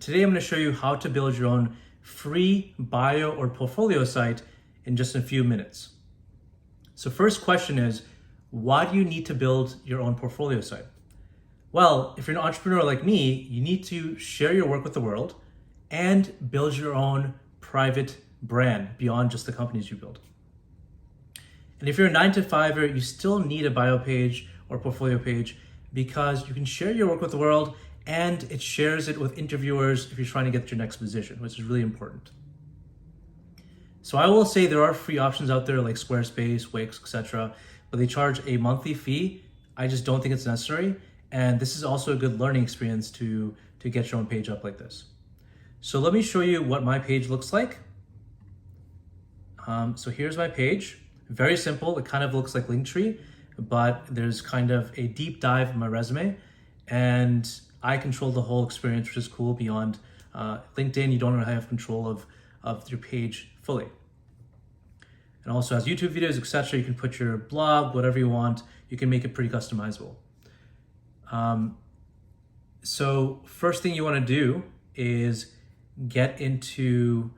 Today I'm going to show you how to build your own free bio or portfolio site in just a few minutes. So first question is, why do you need to build your own portfolio site? Well, if you're an entrepreneur like me, you need to share your work with the world and build your own private brand beyond just the companies you build. And if you're a 9-to-5er, you still need a bio page or portfolio page because you can share your work with the world and it shares it with interviewers if you're trying to get your next position, which is really important. So I will say there are free options out there like Squarespace, Wix, etc., but they charge a monthly fee. I just don't think it's necessary. And this is also a good learning experience to get your own page up like this. So let me show you what my page looks like. So here's my page. Very simple. It kind of looks like Linktree, but there's kind of a deep dive in my resume, and I control the whole experience, which is cool. Beyond LinkedIn, you don't really have control of your page fully. And also has YouTube videos, etc. You can put your blog, whatever you want. You can make it pretty customizable. So first thing you want to do is get into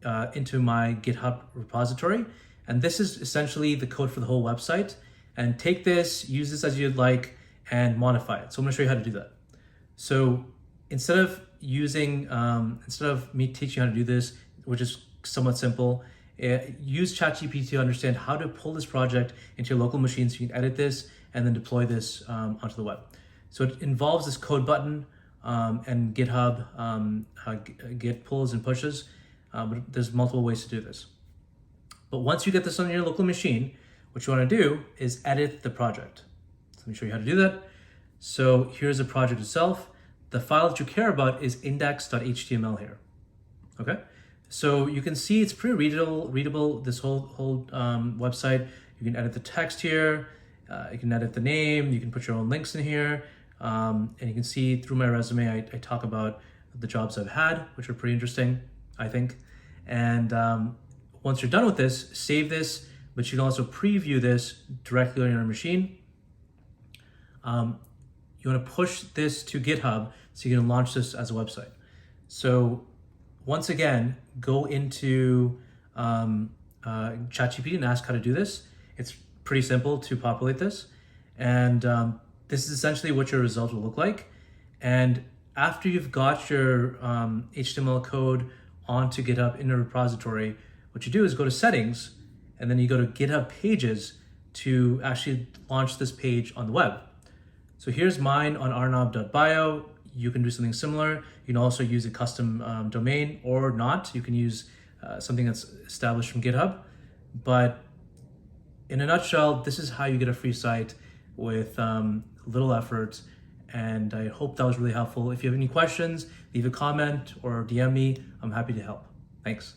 my GitHub repository. And this is essentially the code for the whole website. And take this, use this as you'd like, and modify it. So I'm gonna show you how to do that. So instead of me teaching you how to do this, which is somewhat simple, use ChatGPT to understand how to pull this project into your local machine so you can edit this and then deploy this onto the web. So it involves this code button and GitHub, Git pulls and pushes, but there's multiple ways to do this. But once you get this on your local machine, what you want to do is edit the project. So let me show you how to do that. So here's the project itself. The file that you care about is index.html here. Okay, so you can see it's pretty readable. This whole website. You can edit the text here. You can edit the name. You can put your own links in here, and you can see through my resume, I talk about the jobs I've had, which are pretty interesting, I think. And once you're done with this, save this, but you can also preview this directly on your machine. You want to push this to GitHub so you can launch this as a website. So once again, go into ChatGPT and ask how to do this. It's pretty simple to populate this. And this is essentially what your result will look like. And after you've got your HTML code onto GitHub in a repository, what you do is go to settings, and then you go to GitHub pages to actually launch this page on the web. So here's mine on arnab.bio. You can do something similar. You can also use a custom domain or not. You can use something that's established from GitHub. But in a nutshell, this is how you get a free site with little effort. And I hope that was really helpful. If you have any questions, leave a comment or DM me. I'm happy to help. Thanks.